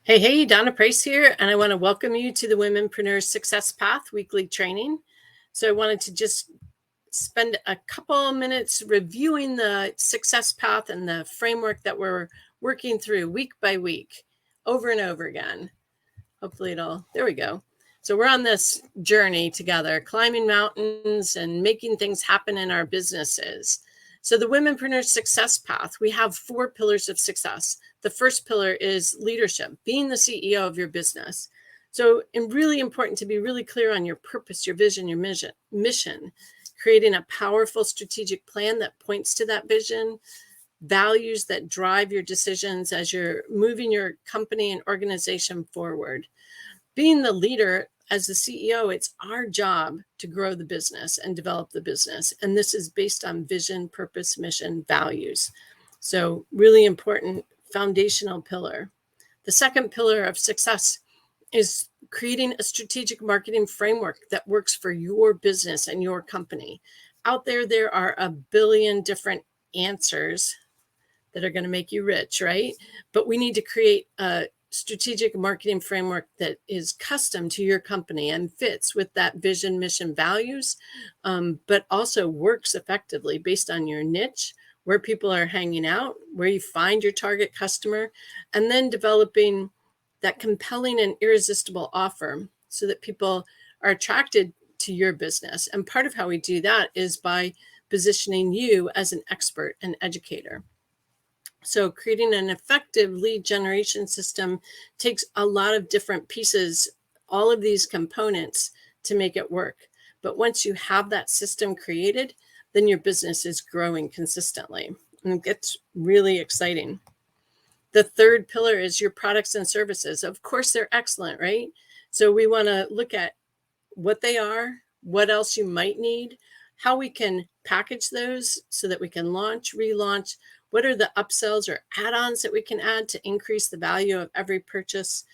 Hey, Donna Price here, and I want to welcome you to the Womenpreneur Success Path weekly training. So I wanted to just spend a couple minutes reviewing the success path and the framework that we're working through week by week, over and over again. Hopefully there we go. So we're on this journey together, climbing mountains and making things happen in our businesses. So the Womenpreneur Success Path, we have 4 pillars of success. The first pillar is leadership, being the CEO of your business. So it's really important to be really clear on your purpose, your vision, your mission, creating a powerful strategic plan that points to that vision, values that drive your decisions as you're moving your company and organization forward. Being the leader as the CEO, it's our job to grow the business and develop the business. And this is based on vision, purpose, mission, values. So really important foundational pillar. The second pillar of success is creating a strategic marketing framework that works for your business and your company. Out there are a billion different answers that are going to make you rich, right? But we need to create a strategic marketing framework that is custom to your company and fits with that vision, mission, values, but also works effectively based on your niche, where people are hanging out, where you find your target customer, and then developing that compelling and irresistible offer so that people are attracted to your business. And part of how we do that is by positioning you as an expert and educator. So creating an effective lead generation system takes a lot of different pieces, all of these components to make it work. But once you have that system created, then your business is growing consistently, and it gets really exciting. The third pillar is your products and services. Of course, they're excellent, right? So we want to look at what they are, what else you might need, how we can package those so that we can launch, relaunch. What are the upsells or add-ons that we can add to increase the value of every purchase?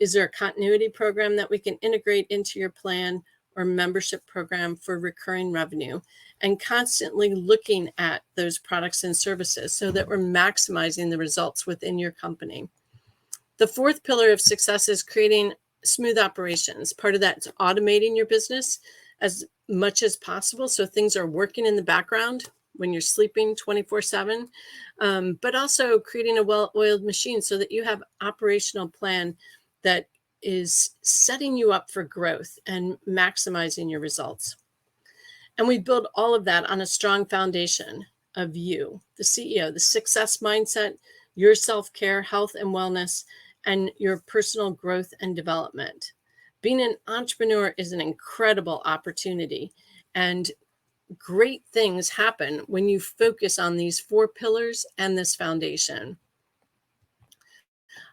Is there a continuity program that we can integrate into your plan or membership program for recurring revenue? And constantly looking at those products and services so that we're maximizing the results within your company. The fourth pillar of success is creating smooth operations. Part of that is automating your business as much as possible so things are working in the background when you're sleeping 24/7, but also creating a well-oiled machine so that you have an operational plan that is setting you up for growth and maximizing your results. And we build all of that on a strong foundation of you, the CEO, the success mindset, your self-care, health and wellness, and your personal growth and development. Being an entrepreneur is an incredible opportunity, and great things happen when you focus on these 4 pillars and this foundation.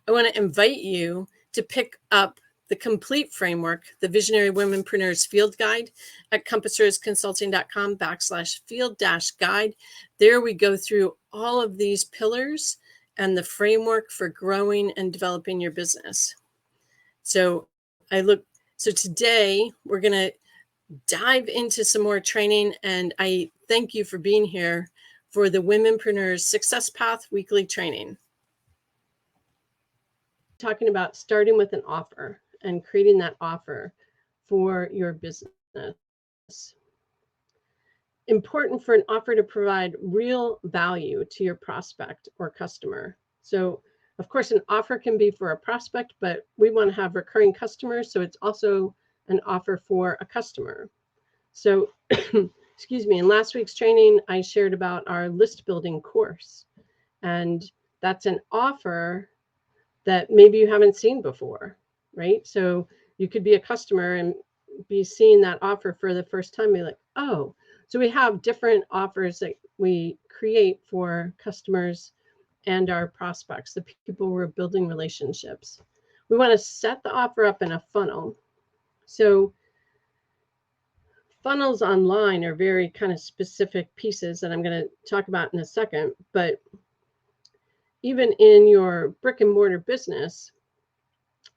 I want to invite you to pick up the complete framework, the Visionary Womenpreneurs Field Guide at compassersconsulting.com/field-guide. There we go through all of these pillars and the framework for growing and developing your business. So today we're going to dive into some more training, and I thank you for being here for the Womenpreneurs Success Path weekly training. Talking about starting with an offer and creating that offer for your business. Important for an offer to provide real value to your prospect or customer. So of course, an offer can be for a prospect, but we want to have recurring customers, so it's also an offer for a customer. So, excuse me, in last week's training, I shared about our list building course, and that's an offer that maybe you haven't seen before, right? So you could be a customer and be seeing that offer for the first time, be like, oh, so we have different offers that we create for customers and our prospects, the people we're building relationships. We want to set the offer up in a funnel. So funnels online are very kind of specific pieces that I'm going to talk about in a second, but even in your brick and mortar business,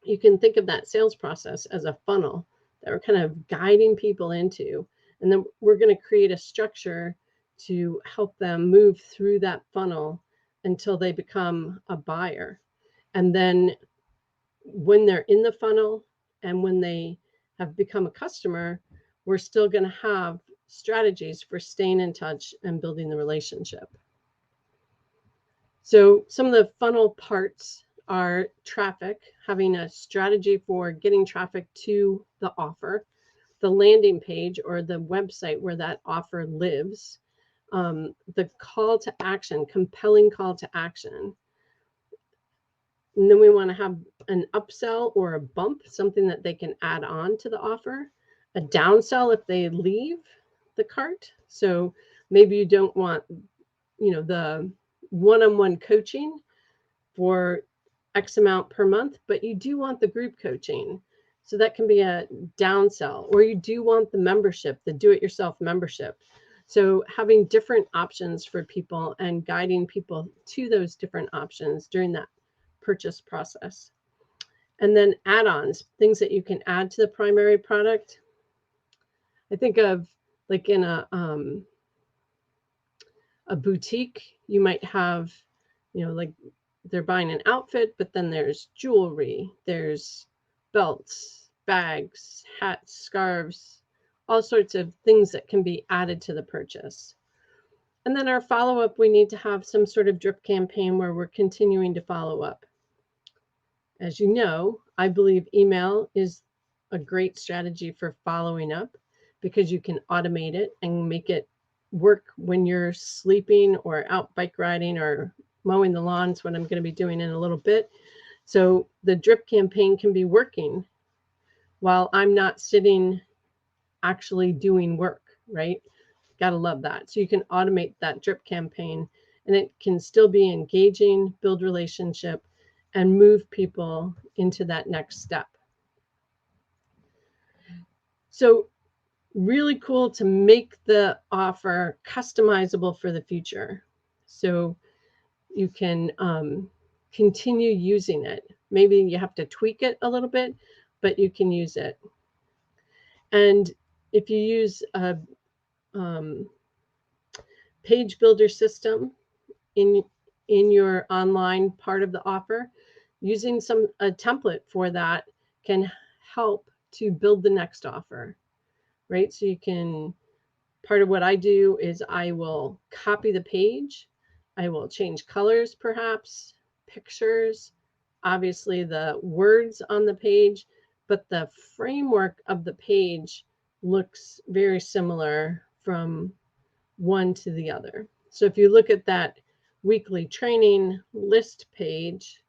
you can think of that sales process as a funnel that we're kind of guiding people into. And then we're going to create a structure to help them move through that funnel until they become a buyer. And then when they're in the funnel and when they have become a customer, we're still going to have strategies for staying in touch and building the relationship. So some of the funnel parts are traffic, having a strategy for getting traffic to the offer, the landing page or the website where that offer lives, the call to action, compelling call to action. And then we want to have an upsell or a bump, something that they can add on to the offer, a downsell if they leave the cart. So maybe you don't want, the one-on-one coaching for X amount per month, but you do want the group coaching. So that can be a downsell, or you do want the membership, the do-it-yourself membership. So having different options for people and guiding people to those different options during that purchase process. And then add-ons, things that you can add to the primary product. I think of like in a boutique, you might have, like they're buying an outfit, but then there's jewelry, there's belts, bags, hats, scarves, all sorts of things that can be added to the purchase. And then our follow-up, we need to have some sort of drip campaign where we're continuing to follow up. As you know, I believe email is a great strategy for following up because you can automate it and make it work when you're sleeping or out bike riding or mowing the lawns, what I'm going to be doing in a little bit. So the drip campaign can be working while I'm not sitting actually doing work, right? Gotta love that. So you can automate that drip campaign and it can still be engaging, build relationship, and move people into that next step. So really cool to make the offer customizable for the future. So you can continue using it. Maybe you have to tweak it a little bit, but you can use it. And if you use a page builder system in your online part of the offer, using a template for that can help to build the next offer, right? So you can, part of what I do is I will copy the page. I will change colors, perhaps, pictures, obviously the words on the page, but the framework of the page looks very similar from one to the other. So if you look at that weekly training list page,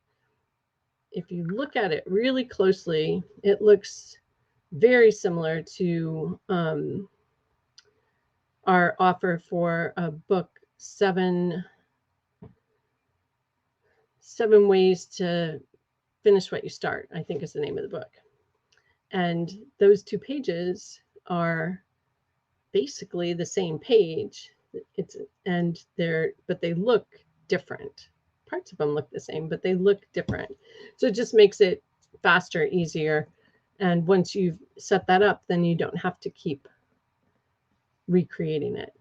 if you look at it really closely, it looks very similar to our offer for a book, seven ways to finish what you start, I think is the name of the book. And those two pages are basically the same page. But they look different. Parts of them look the same, but they look different. So it just makes it faster, easier. And once you've set that up, then you don't have to keep recreating it.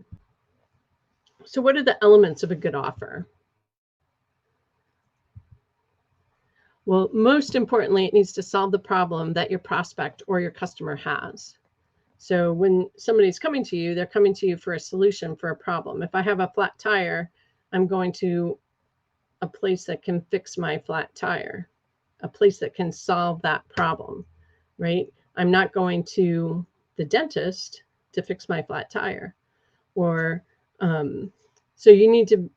So what are the elements of a good offer? Well, most importantly, it needs to solve the problem that your prospect or your customer has. So when somebody's coming to you, they're coming to you for a solution for a problem. If I have a flat tire, I'm going to a place that can fix my flat tire, a place that can solve that problem, right? I'm not going to the dentist to fix my flat tire. Or so you need to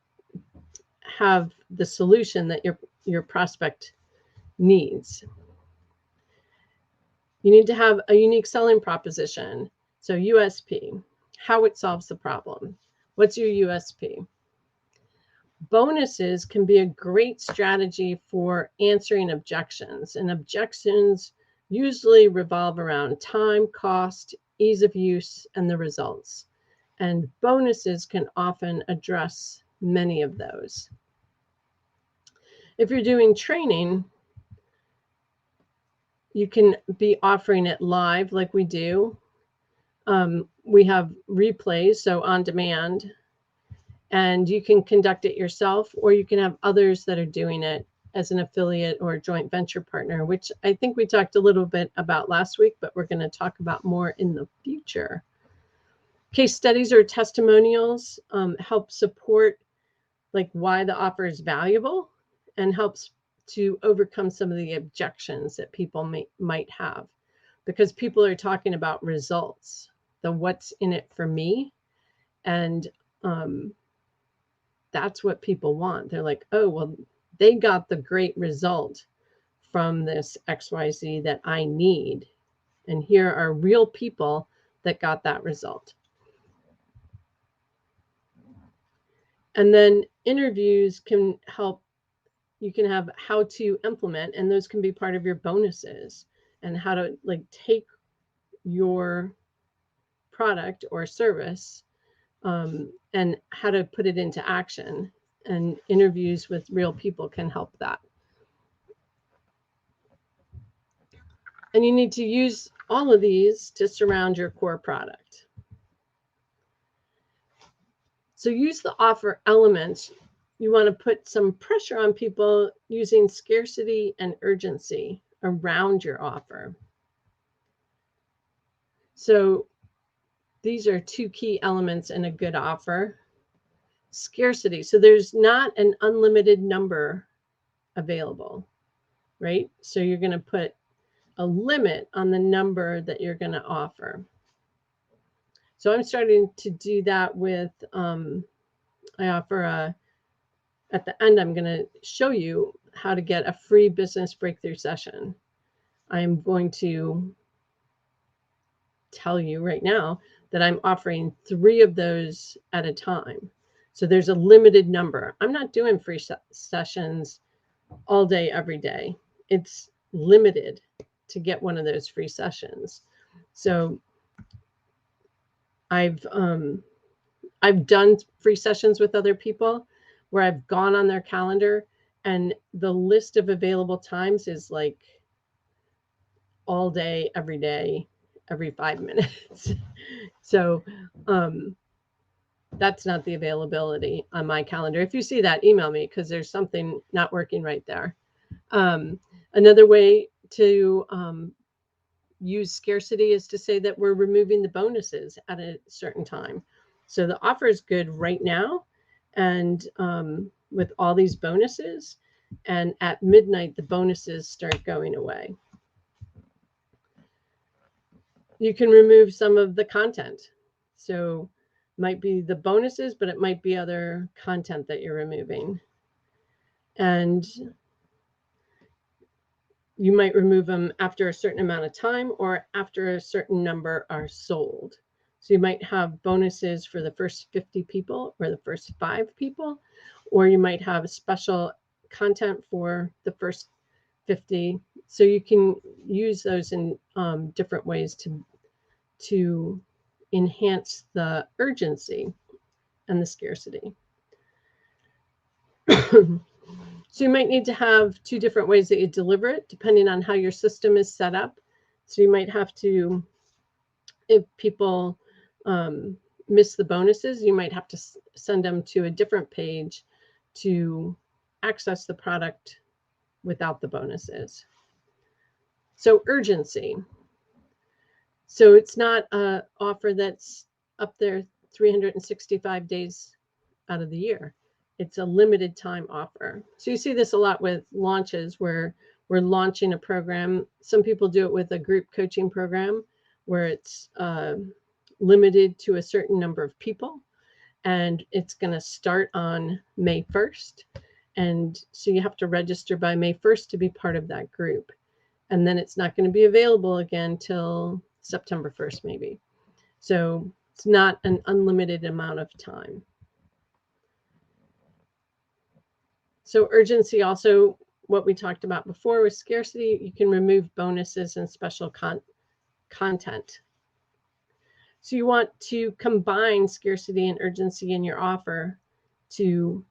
have the solution that your prospect needs. You need to have a unique selling proposition. So USP, how it solves the problem. What's your USP? Bonuses can be a great strategy for answering objections. And objections usually revolve around time, cost, ease of use, and the results. And bonuses can often address many of those. If you're doing training, you can be offering it live like we do. We have replays, so on demand, and you can conduct it yourself, or you can have others that are doing it as an affiliate or a joint venture partner, which I think we talked a little bit about last week, but we're going to talk about more in the future. Case studies or testimonials help support like why the offer is valuable and helps to overcome some of the objections that people might have, because people are talking about results, the what's in it for me. And that's what people want. They're like, oh, well, they got the great result from this XYZ that I need. And here are real people that got that result. And then interviews can help. You can have how to implement, and those can be part of your bonuses, and how to like take your product or service and how to put it into action. And interviews with real people can help that. And you need to use all of these to surround your core product. So use the offer elements. You want to put some pressure on people using scarcity and urgency around your offer. So these are two key elements in a good offer. Scarcity. So there's not an unlimited number available, right? So you're going to put a limit on the number that you're going to offer. So I'm starting to do that with, I offer at the end, I'm going to show you how to get a free business breakthrough session. I'm going to tell you right now that I'm offering 3 of those at a time. So there's a limited number. I'm not doing free sessions all day, every day. It's limited to get one of those free sessions. So I've done free sessions with other people where I've gone on their calendar and the list of available times is like all day, every 5 minutes. So that's not the availability on my calendar. If you see that, email me because there's something not working right there. Another way to use scarcity is to say that we're removing the bonuses at a certain time. So the offer is good right now, and with all these bonuses, and at midnight, the bonuses start going away. You can remove some of the content. So might be the bonuses, but it might be other content that you're removing. And you might remove them after a certain amount of time or after a certain number are sold. So you might have bonuses for the first 50 people or the first 5 people, or you might have special content for the first 50. So you can use those in different ways to enhance the urgency and the scarcity. So you might need to have 2 different ways that you deliver it, depending on how your system is set up. So you might have to, if people miss the bonuses, you might have to send them to a different page to access the product without the bonuses. So urgency. So it's not an offer that's up there 365 days out of the year. It's a limited time offer. So you see this a lot with launches where we're launching a program. Some people do it with a group coaching program where it's limited to a certain number of people, and it's going to start on May 1st. And so you have to register by May 1st to be part of that group. And then it's not going to be available again till September 1st, maybe. So it's not an unlimited amount of time. So urgency, also what we talked about before with scarcity, you can remove bonuses and special content. So you want to combine scarcity and urgency in your offer to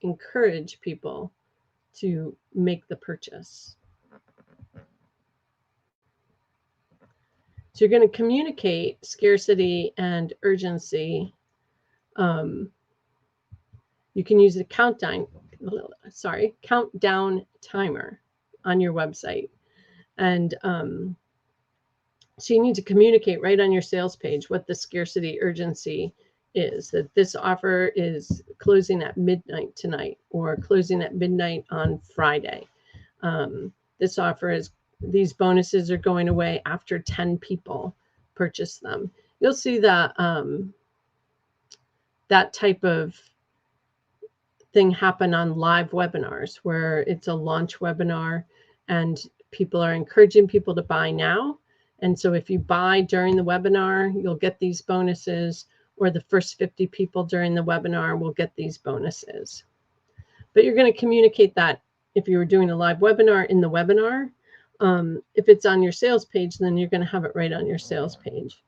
encourage people to make the purchase. So you're going to communicate scarcity and urgency. You can use the countdown countdown timer on your website. And so you need to communicate right on your sales page what the scarcity urgency is, that this offer is closing at midnight tonight or closing at midnight on Friday. This offer is, these bonuses are going away after 10 people purchase them. You'll see that that type of thing happen on live webinars where it's a launch webinar and people are encouraging people to buy now. And so if you buy during the webinar, you'll get these bonuses, or the first 50 people during the webinar will get these bonuses. But you're going to communicate that if you were doing a live webinar in the webinar. If it's on your sales page, then you're going to have it right on your sales page.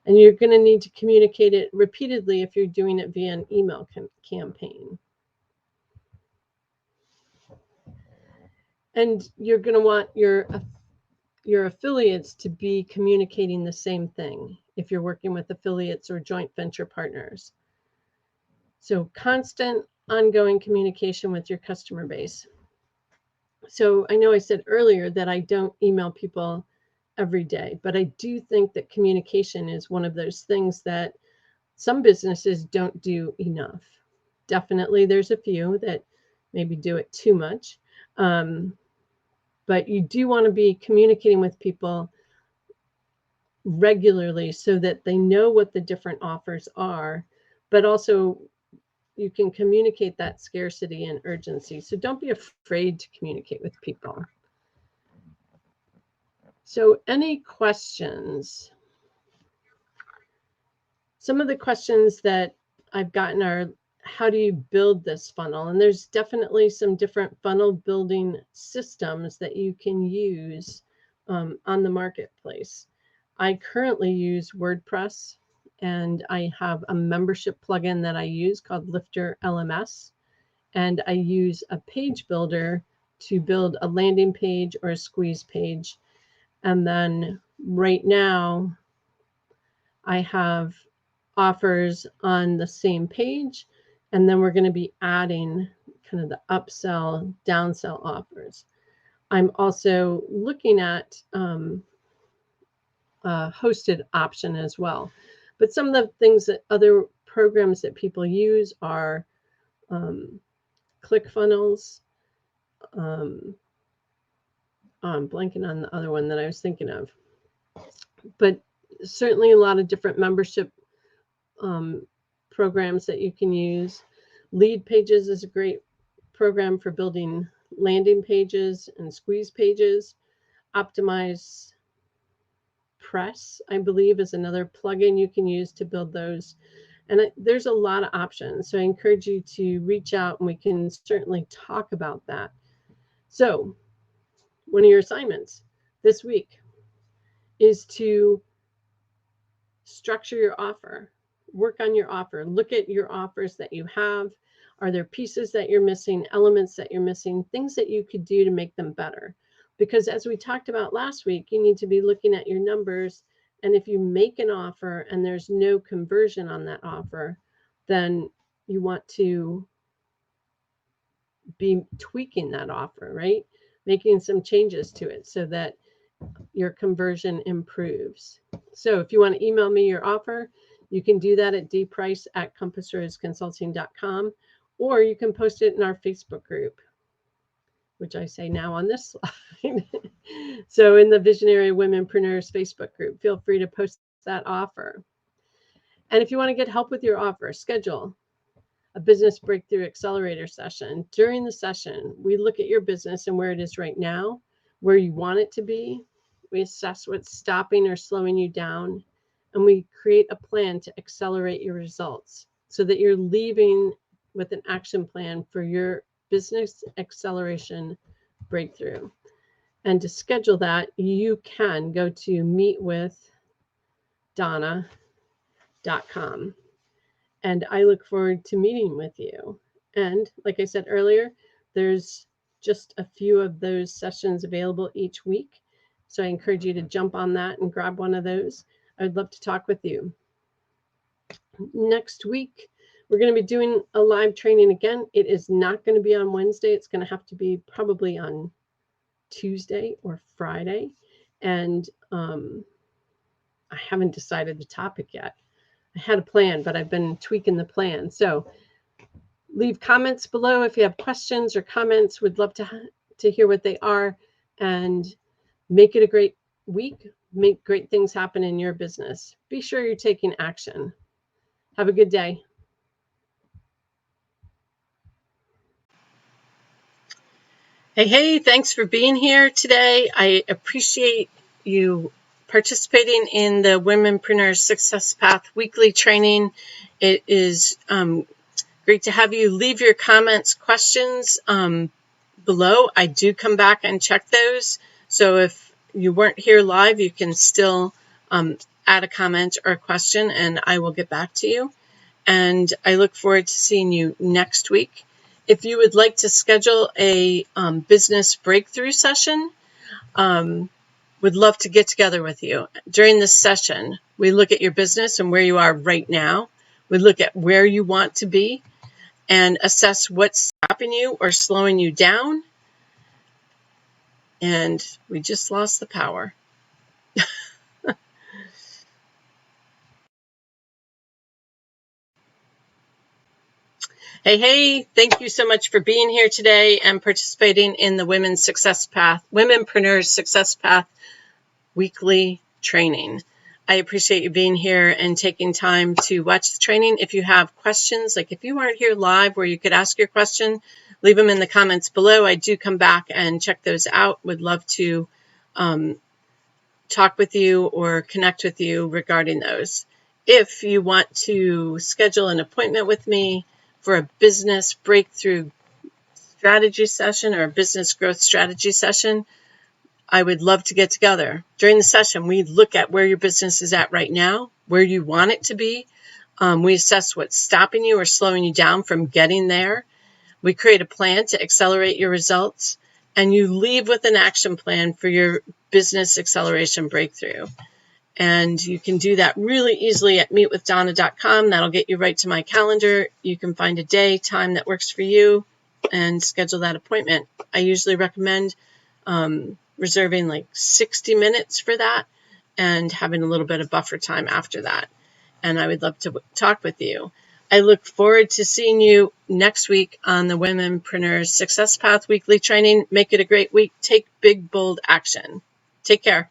And you're going to need to communicate it repeatedly if you're doing it via an email campaign. And you're going to want your affiliates to be communicating the same thing if you're working with affiliates or joint venture partners. So constant, ongoing communication with your customer base. So I know I said earlier that I don't email people every day, but I do think that communication is one of those things that some businesses don't do enough. Definitely there's a few that maybe do it too much. But you do want to be communicating with people regularly so that they know what the different offers are, but also you can communicate that scarcity and urgency. So don't be afraid to communicate with people. So any questions? Some of the questions that I've gotten are, how do you build this funnel? And there's definitely some different funnel building systems that you can use on the marketplace. I currently use WordPress, and I have a membership plugin that I use called Lifter LMS. And I use a page builder to build a landing page or a squeeze page. And then right now I have offers on the same page. And then we're going to be adding kind of the upsell, downsell offers. I'm also looking at a hosted option as well. But some of the things that other programs that people use are ClickFunnels. I'm blanking on the other one that I was thinking of. But certainly a lot of different membership programs that you can use. Lead Pages is a great program for building landing pages and squeeze pages. Optimize Press, I believe, is another plugin you can use to build those. And there's a lot of options. So I encourage you to reach out and we can certainly talk about that. So one of your assignments this week is to structure your offer. Work on your offer. Look at your offers that you have. Are there pieces that you're missing, elements that you're missing, things that you could do to make them better? Because as we talked about last week, you need to be looking at your numbers. And if you make an offer and there's no conversion on that offer, then you want to be tweaking that offer, right? Making some changes to it so that your conversion improves. So if you want to email me your offer, you can do that at dprice@compassroseconsulting.com, or you can post it in our Facebook group, which I say now on this slide. So in the Visionary Womenpreneurs Facebook group, feel free to post that offer. And if you want to get help with your offer, schedule a business breakthrough accelerator session. During the session, we look at your business and where it is right now, where you want it to be. We assess what's stopping or slowing you down, and we create a plan to accelerate your results so that you're leaving with an action plan for your business acceleration breakthrough. And to schedule that, you can go to meetwithdonna.com. And I look forward to meeting with you. And like I said earlier, there's just a few of those sessions available each week. So I encourage you to jump on that and grab one of those. I'd love to talk with you. Next week, We're going to be doing a live training again. It is not going to be on Wednesday. It's going to have to be probably on Tuesday or Friday. And I haven't decided the topic yet. I had a plan, but I've been tweaking the plan. So leave comments below if you have questions or comments. We'd love to hear what they are, and make it a great week. Make great things happen in your business. Be sure you're taking action. Have a good day. Hey, thanks for being here today. I appreciate you participating in the Womenpreneur Success Path weekly training. It is great to have you. Leave your comments, questions below. I do come back and check those. So if you weren't here live, you can still add a comment or a question, and I will get back to you. And I look forward to seeing you next week. If you would like to schedule a business breakthrough session, would love to get together with you. During this session, we look at your business and where you are right now. We look at where you want to be and assess what's stopping you or slowing you down. And we just lost the power. Hey, thank you so much for being here today and participating in the Womenpreneur Success Path weekly training. I appreciate you being here and taking time to watch the training. If you have questions, like if you aren't here live where you could ask your question, leave them in the comments below. I do come back and check those out. Would love to talk with you or connect with you regarding those. If you want to schedule an appointment with me for a business breakthrough strategy session or a business growth strategy session, I would love to get together. During the session, we look at where your business is at right now, where you want it to be. We assess what's stopping you or slowing you down from getting there. We create a plan to accelerate your results, and you leave with an action plan for your business acceleration breakthrough. And you can do that really easily at meetwithdonna.com. That'll get you right to my calendar. You can find a day, time that works for you and schedule that appointment. I usually recommend reserving like 60 minutes for that and having a little bit of buffer time after that. And I would love to talk with you. I look forward to seeing you next week on the Womenpreneur Success Path weekly training. Make it a great week. Take big, bold action. Take care.